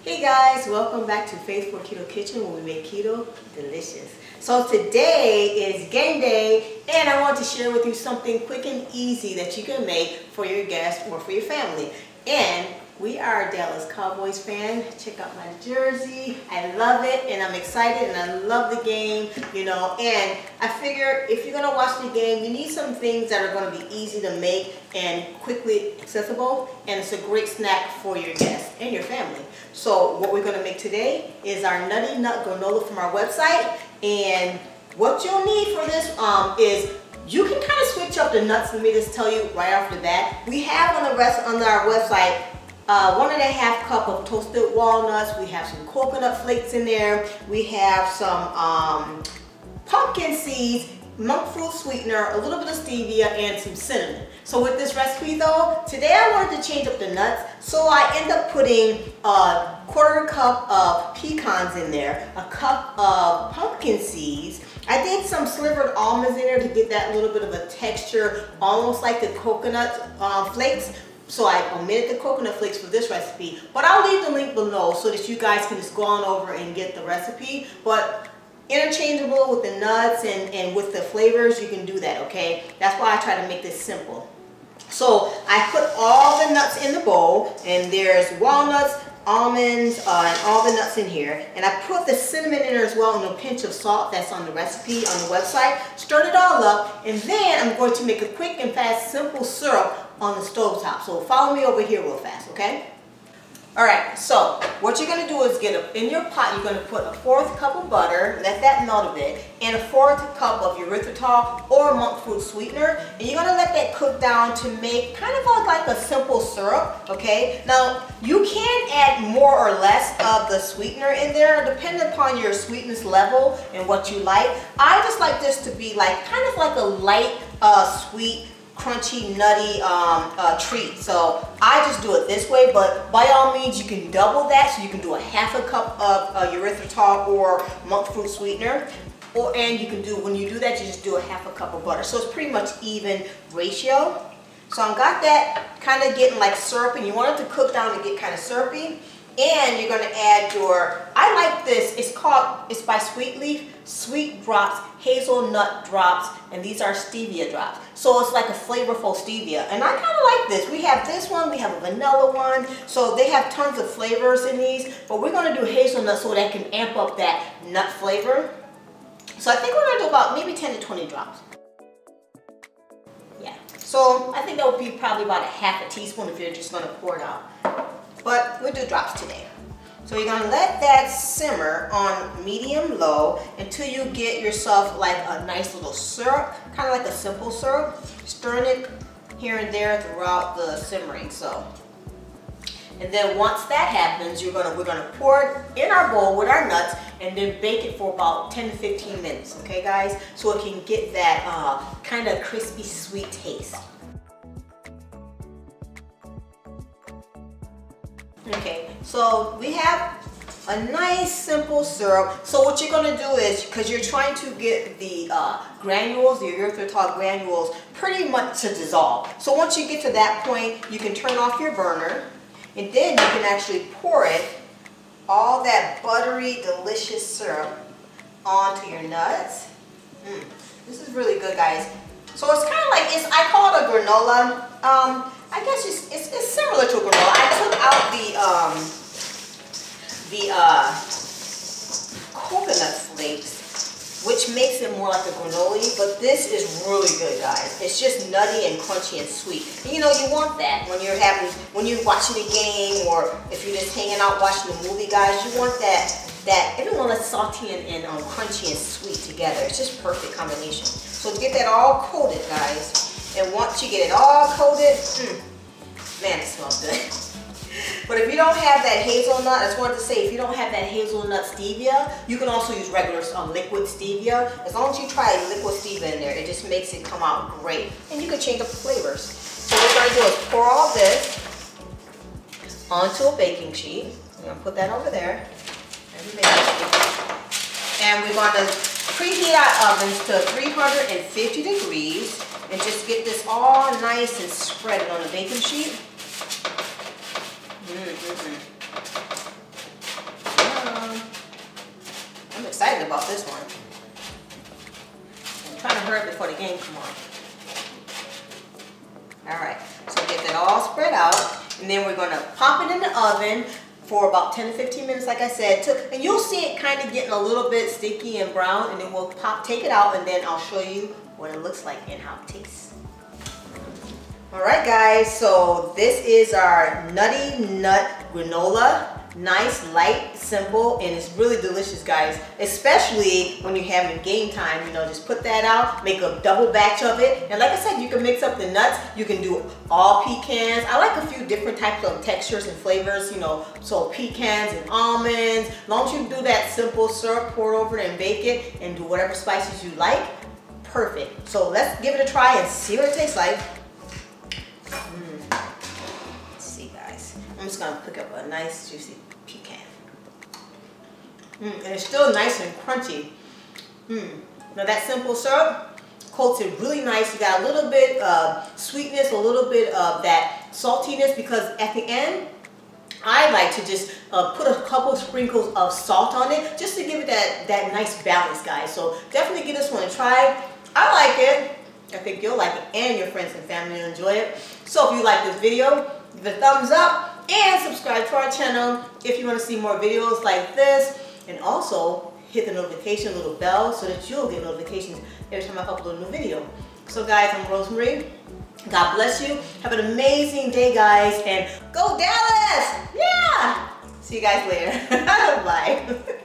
Hey guys, welcome back to Faithful Keto Kitchen where we make keto delicious. So today is game day and I want to share with you something quick and easy that you can make for your guests or for your family. And we are a Dallas Cowboys fan. Check out my jersey. I love it and I'm excited and I love the game, you know. And I figure if you're gonna watch the game, you need some things that are gonna be easy to make and quickly accessible. And it's a great snack for your guests and your family. So what we're gonna make today is our Nutty Nut Granola from our website. And what you'll need for this is you can kind of switch up the nuts. Let me just tell you right off the bat. We have on our website 1.5 cup of toasted walnuts. We have some coconut flakes in there. We have some pumpkin seeds, monk fruit sweetener, a little bit of stevia, and some cinnamon. So with this recipe though, today I wanted to change up the nuts. So I end up putting a 1/4 cup of pecans in there, a cup of pumpkin seeds. I did some slivered almonds in there to get that little bit of a texture, almost like the coconut flakes. So I omitted the coconut flakes for this recipe, but I'll leave the link below so that you guys can just go on over and get the recipe. But interchangeable with the nuts and with the flavors, you can do that, okay? That's why I try to make this simple. So I put all the nuts in the bowl, and there's walnuts, almonds, and all the nuts in here. And I put the cinnamon in there as well, and a pinch of salt that's on the recipe on the website. Stirred it all up, and then I'm going to make a quick and fast simple syrup on the stove top. So follow me over here real fast, okay? All right, so what you're gonna do is in your pot, you're gonna put a 1/4 cup of butter, let that melt a bit, and a 1/4 cup of erythritol or monk fruit sweetener, and you're gonna let that cook down to make kind of like a simple syrup, okay? Now, you can add more or less of the sweetener in there, depending upon your sweetness level and what you like. I just like this to be like, kind of like a light, sweet, crunchy, nutty treat. So I just do it this way, but by all means you can double that. So you can do a 1/2 cup of erythritol or monk fruit sweetener, and you can do, when you do that, you just do a 1/2 cup of butter. So it's pretty much even ratio. So I've got that kind of getting like syrup, and you want it to cook down to get kind of syrupy. And you're gonna add I like this, it's by Sweet Leaf, Sweet Drops, Hazelnut Drops, and these are stevia drops. So it's like a flavorful stevia, and I kind of like this. We have this one, we have a vanilla one, so they have tons of flavors in these, but we're gonna do hazelnut so that can amp up that nut flavor. So I think we're gonna do about maybe 10 to 20 drops. Yeah, so I think that would be probably about a 1/2 teaspoon if you're just gonna pour it out. But we'll do drops today. So you're gonna let that simmer on medium-low until you get yourself like a nice little syrup, kind of like a simple syrup, stirring it here and there throughout the simmering. So, and then once that happens, we're gonna pour it in our bowl with our nuts and then bake it for about 10 to 15 minutes, okay guys? So it can get that kind of crispy sweet taste. Okay, so we have a nice simple syrup. So what you're gonna do is, because you're trying to get the granules, the erythritol granules, pretty much to dissolve. So once you get to that point, you can turn off your burner, and then you can actually pour it, all that buttery, delicious syrup, onto your nuts. This is really good, guys. So it's kind of like, I call it a granola. I guess it's similar to a granola. I took out the coconut flakes, which makes it more like a granola, but this is really good, guys. It's just nutty and crunchy and sweet. And you know, you want that when you're watching a game, or if you're just hanging out watching a movie, guys. You want that everyone that's salty and crunchy and sweet together. It's just perfect combination. So to get that all coated, guys. And once you get it all coated, man, it smells good. But if you don't have that hazelnut, I just wanted to say, if you don't have that hazelnut stevia, you can also use regular liquid stevia. As long as you try liquid stevia in there, it just makes it come out great. And you can change up the flavors. So what we're going to do is pour all this onto a baking sheet. I'm going to put that over there. And we're going to preheat our ovens to 350 degrees. And just get this all nice and spread it on the baking sheet. about this one. I'm trying to hurry before the game come on. Alright, so get that all spread out, and then we're gonna pop it in the oven for about 10 to 15 minutes, like I said. And you'll see it kind of getting a little bit sticky and brown, and then we'll take it out, and then I'll show you what it looks like and how it tastes. Alright guys, so this is our Nutty Nut Granola. Nice, light, simple, and it's really delicious, guys. Especially when you're having game time, you know, just put that out, make a double batch of it. And like I said, you can mix up the nuts. You can do all pecans. I like a few different types of textures and flavors, you know, so pecans and almonds. As long as you do that simple syrup, pour it over it and bake it, and do whatever spices you like, perfect. So let's give it a try and see what it tastes like. Let's see, guys. I'm just gonna pick up a nice juicy pecan. And it's still nice and crunchy. Now that simple syrup coats it really nice. You got a little bit of sweetness, a little bit of that saltiness, because at the end, I like to just put a couple sprinkles of salt on it, just to give it that nice balance, guys. So definitely give this one a try. I like it. I think you'll like it, and your friends and family will enjoy it. So if you like this video, give it a thumbs up and subscribe to our channel if you want to see more videos like this. And also hit the notification little bell so that you'll get notifications every time I upload a new video. So guys, I'm Rosemary. God bless you. Have an amazing day, guys, and go Dallas! Yeah! See you guys later. Bye.